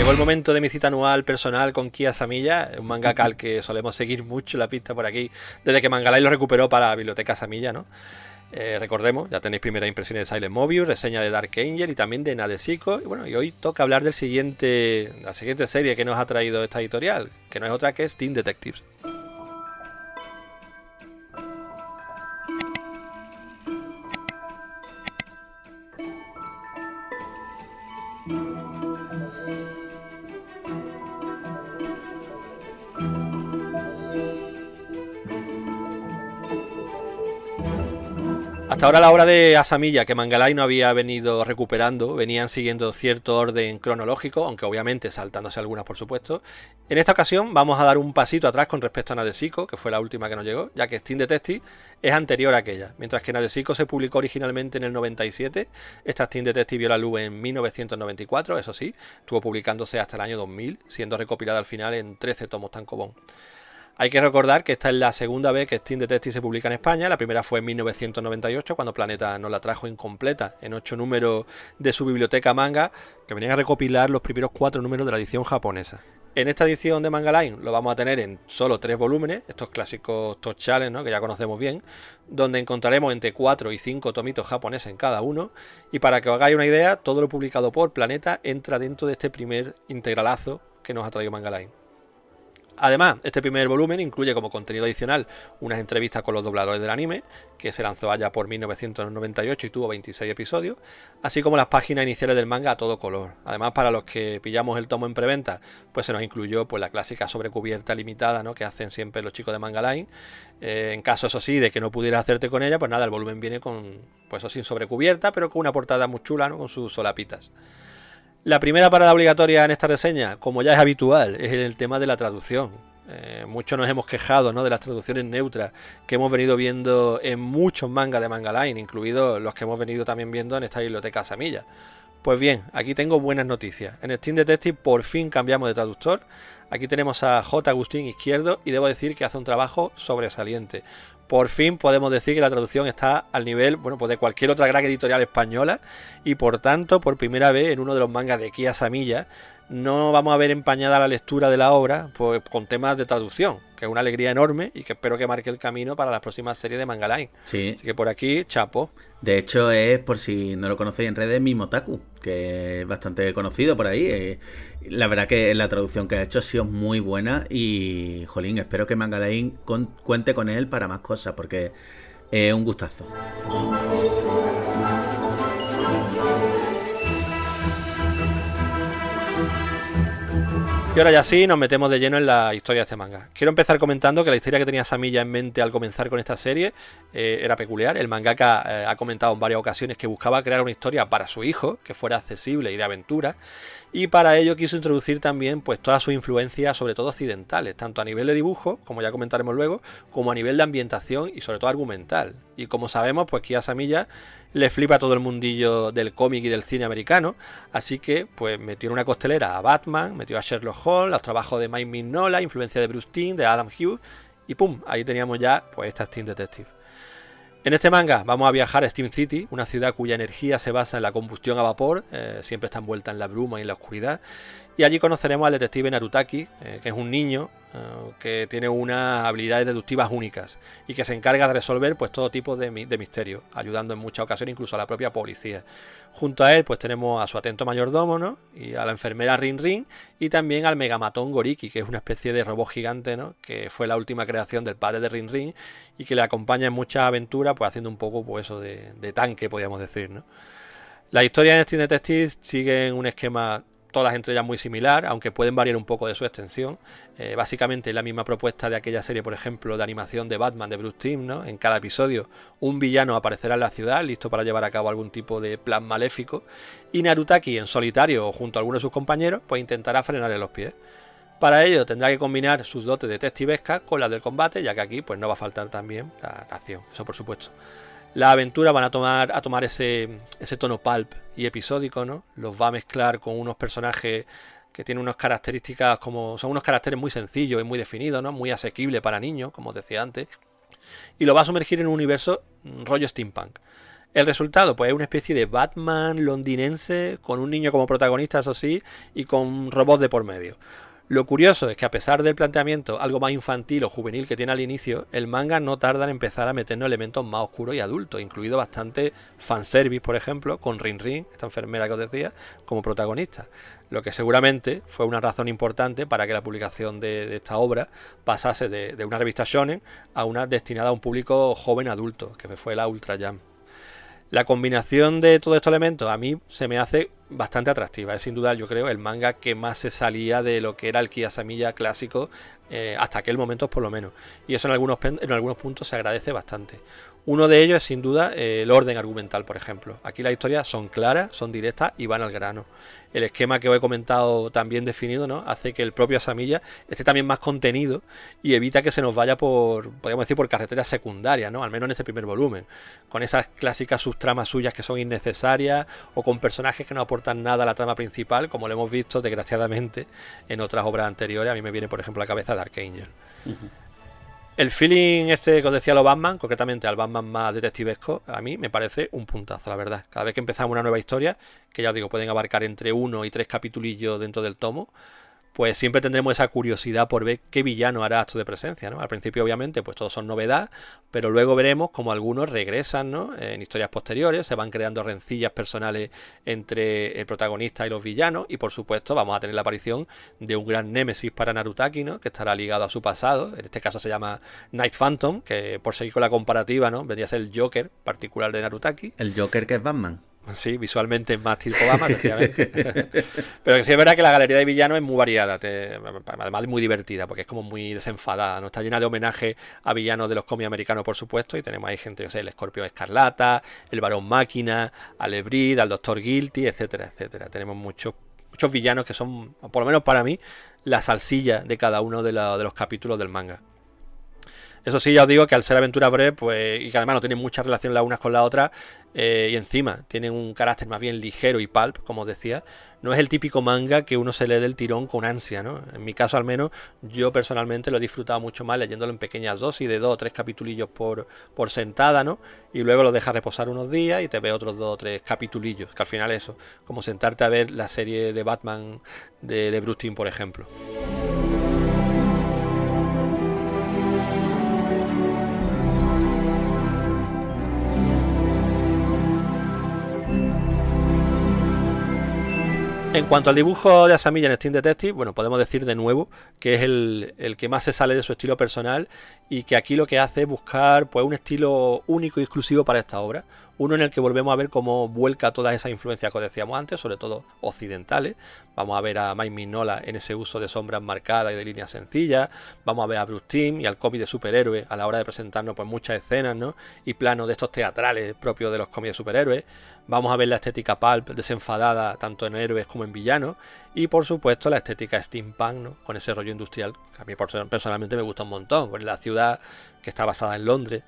Llegó el momento de mi cita anual personal con Kiya Samilla, un mangaka al que solemos seguir mucho la pista por aquí, desde que Manga Live lo recuperó para la biblioteca Samilla, ¿no? Recordemos, ya tenéis primeras impresiones de Silent Mobius, reseña de Dark Angel y también de Nadesico. Y bueno, y hoy toca hablar la siguiente serie que nos ha traído esta editorial, que no es otra que es Teen Detectives. Hasta ahora la obra de Asamiya, que Manga Live no había venido recuperando, venían siguiendo cierto orden cronológico, aunque obviamente saltándose algunas por supuesto. En esta ocasión vamos a dar un pasito atrás con respecto a Nadesico, que fue la última que nos llegó, ya que Teen Detectives es anterior a aquella. Mientras que Nadesico se publicó originalmente en el 97, esta Teen Detectives vio la luz en 1994, eso sí, estuvo publicándose hasta el año 2000, siendo recopilada al final en 13 tomos tankobon. Hay que recordar que esta es la segunda vez que Teen Detectives se publica en España. La primera fue en 1998, cuando Planeta nos la trajo incompleta, en 8 números de su biblioteca manga, que venían a recopilar los primeros 4 números de la edición japonesa. En esta edición de Manga Line lo vamos a tener en solo 3 volúmenes, estos clásicos Top Challenge, ¿no?, que ya conocemos bien, donde encontraremos entre 4 y 5 tomitos japoneses en cada uno. Y para que os hagáis una idea, todo lo publicado por Planeta entra dentro de este primer integralazo que nos ha traído Manga Line. Además, este primer volumen incluye como contenido adicional unas entrevistas con los dobladores del anime, que se lanzó allá por 1998 y tuvo 26 episodios, así como las páginas iniciales del manga a todo color. Además, para los que pillamos el tomo en preventa, pues se nos incluyó pues la clásica sobrecubierta limitada, ¿no?, que hacen siempre los chicos de Manga Line. En caso, eso sí, de que no pudieras hacerte con ella, pues nada, el volumen viene con, pues eso, sin sobrecubierta, pero con una portada muy chula, ¿no?, con sus solapitas. La primera parada obligatoria en esta reseña, como ya es habitual, es el tema de la traducción. Muchos nos hemos quejado, ¿no?, de las traducciones neutras que hemos venido viendo en muchos mangas de Manga Line, incluidos los que hemos venido también viendo en esta biblioteca Samilla. Pues bien, aquí tengo buenas noticias. En Teen Detectives por fin cambiamos de traductor. Aquí tenemos a J. Agustín Izquierdo y debo decir que hace un trabajo sobresaliente. Por fin podemos decir que la traducción está al nivel, bueno, pues de cualquier otra gran editorial española, y por tanto, por primera vez en uno de los mangas de Kiya Samilla, no vamos a ver empañada la lectura de la obra pues con temas de traducción, que es una alegría enorme y que espero que marque el camino para las próximas series de Manga Line. Sí. Así que por aquí, chapo. De hecho, es, por si no lo conocéis en redes, Mimotaku, que es bastante conocido por ahí. La verdad que la traducción que ha hecho ha sido muy buena y, jolín, espero que Manga Line cuente con él para más cosas, porque es un gustazo. Y ahora ya sí, nos metemos de lleno en la historia de este manga. Quiero empezar comentando que la historia que tenía Samilla en mente al comenzar con esta serie era peculiar. El mangaka ha comentado en varias ocasiones que buscaba crear una historia para su hijo, que fuera accesible y de aventura, y para ello quiso introducir también pues todas sus influencias, sobre todo occidentales, tanto a nivel de dibujo, como ya comentaremos luego, como a nivel de ambientación y sobre todo argumental. Y como sabemos, pues Kiya Samilla le flipa todo el mundillo del cómic y del cine americano, así que pues metió en una costelera a Batman, metió a Sherlock Holmes, los trabajos de Mike Mignola, influencia de Bruce Timm, de Adam Hughes, y pum, ahí teníamos ya pues estas Teen Detectives. En este manga vamos a viajar a Steam City, una ciudad cuya energía se basa en la combustión a vapor, siempre está envuelta en la bruma y en la oscuridad, y allí conoceremos al detective Narutaki, que es un niño que tiene unas habilidades deductivas únicas y que se encarga de resolver pues todo tipo de misterios, ayudando en muchas ocasiones incluso a la propia policía. Junto a él pues tenemos a su atento mayordomo, ¿no?, y a la enfermera Rin Rin, y también al Megamatón Goriki, que es una especie de robot gigante, ¿no?, que fue la última creación del padre de Rin Rin y que le acompaña en muchas aventuras, pues haciendo un poco pues eso de tanque, podríamos decir, ¿no? Las historias en Teen Detectives siguen un esquema, todas entre ellas muy similar, aunque pueden variar un poco de su extensión. Básicamente es la misma propuesta de aquella serie, por ejemplo, de animación de Batman de Bruce Timm, ¿no? En cada episodio un villano aparecerá en la ciudad, listo para llevar a cabo algún tipo de plan maléfico, y Narutaki, en solitario o junto a alguno de sus compañeros, pues intentará frenarle los pies. Para ello tendrá que combinar sus dotes detectivescas con las del combate, ya que aquí pues no va a faltar también la acción, eso por supuesto. Las aventuras van a tomar ese tono pulp y episódico, ¿no? Los va a mezclar con unos personajes que tienen unas características son unos caracteres muy sencillos y muy definidos, ¿no? Muy asequible para niños, como os decía antes. Y lo va a sumergir en un universo rollo steampunk. El resultado, pues es una especie de Batman londinense con un niño como protagonista, eso sí, y con robots de por medio. Lo curioso es que a pesar del planteamiento algo más infantil o juvenil que tiene al inicio, el manga no tarda en empezar a meternos elementos más oscuros y adultos, incluido bastante fanservice, por ejemplo, con Rin Rin, esta enfermera que os decía, como protagonista. Lo que seguramente fue una razón importante para que la publicación de esta obra pasase de una revista shonen a una destinada a un público joven adulto, que fue la Ultra Jump. La combinación de todos estos elementos a mí se me hace bastante atractiva. Es sin duda, yo creo, el manga que más se salía de lo que era el Kiyosamilla clásico hasta aquel momento, por lo menos. Y eso en algunos puntos se agradece bastante. Uno de ellos es sin duda el orden argumental, por ejemplo. Aquí las historias son claras, son directas y van al grano. El esquema que os he comentado también definido, ¿no?, hace que el propio Asamiya esté también más contenido y evita que se nos vaya podríamos decir, por carreteras secundarias, ¿no?, al menos en este primer volumen, con esas clásicas subtramas suyas que son innecesarias o con personajes que no aportan nada a la trama principal, como lo hemos visto desgraciadamente en otras obras anteriores. A mí me viene, por ejemplo, a la cabeza Dark Angel. El feeling este que os decía, los Batman, concretamente al Batman más detectivesco, a mí me parece un puntazo, la verdad. Cada vez que empezamos una nueva historia, que ya os digo, pueden abarcar entre 1 y 3 capitulillos dentro del tomo, pues siempre tendremos esa curiosidad por ver qué villano hará acto de presencia, ¿no? Al principio, obviamente, pues todos son novedad, pero luego veremos como algunos regresan, ¿no?, en historias posteriores, se van creando rencillas personales entre el protagonista y los villanos, y por supuesto vamos a tener la aparición de un gran némesis para Narutaki, ¿no?, que estará ligado a su pasado. En este caso se llama Night Phantom, que por seguir con la comparativa, ¿no?, vendría a ser el Joker particular de Narutaki. El Joker que es Batman. Sí, visualmente es más tipo Batman, efectivamente. Pero que sí es verdad que la galería de villanos es muy variada, además muy divertida, porque es como muy desenfadada, ¿no? Está llena de homenajes a villanos de los cómics americanos, por supuesto, y tenemos ahí gente, yo sé, el Escorpión Escarlata, el Barón Máquina, al Ebrid, al Doctor Guilty, etcétera, etcétera. Tenemos muchos villanos que son, por lo menos para mí, la salsilla de cada uno de los capítulos del manga. Eso sí, ya os digo que al ser aventuras breves, pues, y que además no tienen mucha relación las unas con las otras, y encima tienen un carácter más bien ligero y pulp, como os decía, no es el típico manga que uno se lee del tirón con ansia, ¿no? En mi caso, al menos, yo personalmente lo he disfrutado mucho más leyéndolo en pequeñas dosis de 2 o 3 capitulillos por sentada, ¿no? Y luego lo dejas reposar unos días y te ves otros 2 o 3 capitulillos, que al final eso, como sentarte a ver la serie de Batman de Bruce Timm, por ejemplo. En cuanto al dibujo de Asamiya en Steam Detective, bueno, podemos decir de nuevo que es el que más se sale de su estilo personal y que aquí lo que hace es buscar, pues, un estilo único y exclusivo para esta obra. Uno en el que volvemos a ver cómo vuelca todas esas influencias que os decíamos antes, sobre todo occidentales. Vamos a ver a Mike Mignola en ese uso de sombras marcadas y de líneas sencillas. Vamos a ver a Bruce Timm y al cómic de superhéroes a la hora de presentarnos, pues, muchas escenas, ¿no?, y planos de estos teatrales propios de los cómics de superhéroes. Vamos a ver la estética pulp desenfadada tanto en héroes como en villanos. Y por supuesto la estética steampunk, ¿no?, con ese rollo industrial que a mí personalmente me gusta un montón. Con la ciudad que está basada en Londres,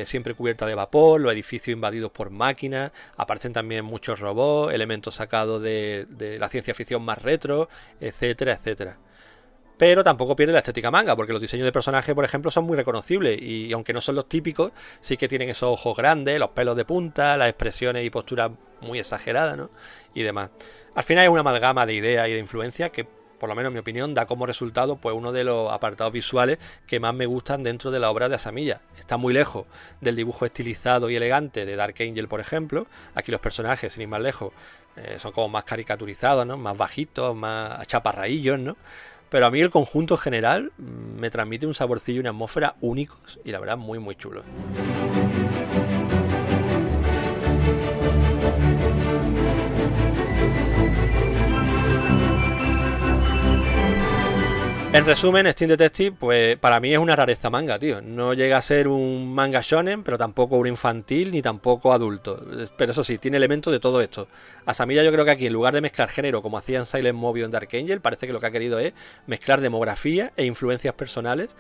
siempre cubierta de vapor, los edificios invadidos por máquinas, aparecen también muchos robots, elementos sacados de la ciencia ficción más retro, etcétera, etcétera. Pero tampoco pierde la estética manga, porque los diseños de personajes, por ejemplo, son muy reconocibles y aunque no son los típicos, sí que tienen esos ojos grandes, los pelos de punta, las expresiones y posturas muy exageradas, ¿no?, y demás. Al final es una amalgama de ideas y de influencias que, por lo menos en mi opinión, da como resultado, pues, uno de los apartados visuales que más me gustan dentro de la obra de Asamiya. Está muy lejos del dibujo estilizado y elegante de Dark Angel, por ejemplo. Aquí los personajes, sin ir más lejos, son como más caricaturizados, ¿no?, más bajitos, más chaparraillos, ¿no? Pero a mí el conjunto general me transmite un saborcillo y una atmósfera únicos y la verdad muy muy chulos. En resumen, Steam Detective, pues para mí es una rareza manga, tío. No llega a ser un manga shonen, pero tampoco un infantil, ni tampoco adulto. Pero eso sí, tiene elementos de todo esto. Asamiya, yo creo que aquí, en lugar de mezclar género como hacían Silent Movie en Dark Angel, parece que lo que ha querido es mezclar demografía e influencias personales.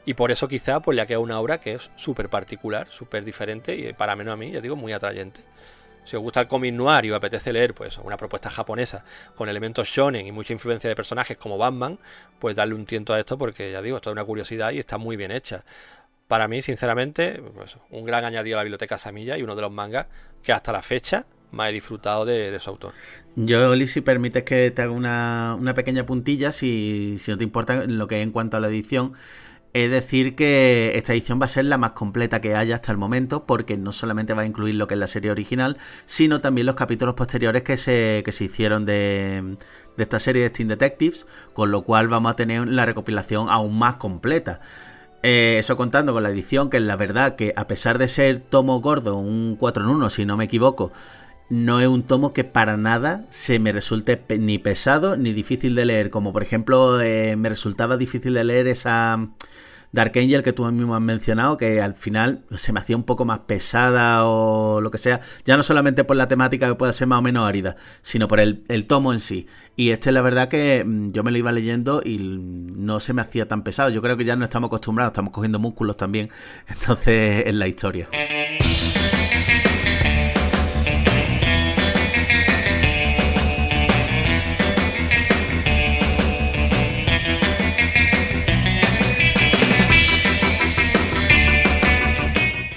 Y por eso quizá pues le ha quedado una obra que es súper particular, súper diferente y para menos a mí, ya digo, muy atrayente. Si os gusta el cómic noir y os apetece leer, pues, una propuesta japonesa con elementos shonen y mucha influencia de personajes como Batman, pues darle un tiento a esto porque, ya digo, esto es una curiosidad y está muy bien hecha. para mí, sinceramente, pues, un gran añadido a la biblioteca Asamiya y uno de los mangas que hasta la fecha más he disfrutado de su autor. Yo, Oli, si permites que te haga una pequeña puntilla, si no te importa, lo que es en cuanto a la edición. Es decir que esta edición va a ser la más completa que haya hasta el momento, porque no solamente va a incluir lo que es la serie original, sino también los capítulos posteriores que se hicieron de esta serie de Steam Detectives, con lo cual vamos a tener la recopilación aún más completa. Eso contando con la edición, que es la verdad que a pesar de ser tomo gordo, un 4 en 1 si no me equivoco, no es un tomo que para nada se me resulte ni pesado ni difícil de leer, como por ejemplo me resultaba difícil de leer esa Dark Angel que tú mismo has mencionado, que al final se me hacía un poco más pesada o lo que sea, ya no solamente por la temática que pueda ser más o menos árida, sino por el tomo en sí. Y la verdad que yo me lo iba leyendo y no se me hacía tan pesado. Yo creo que ya no estamos acostumbrados, estamos cogiendo músculos también, entonces es la historia.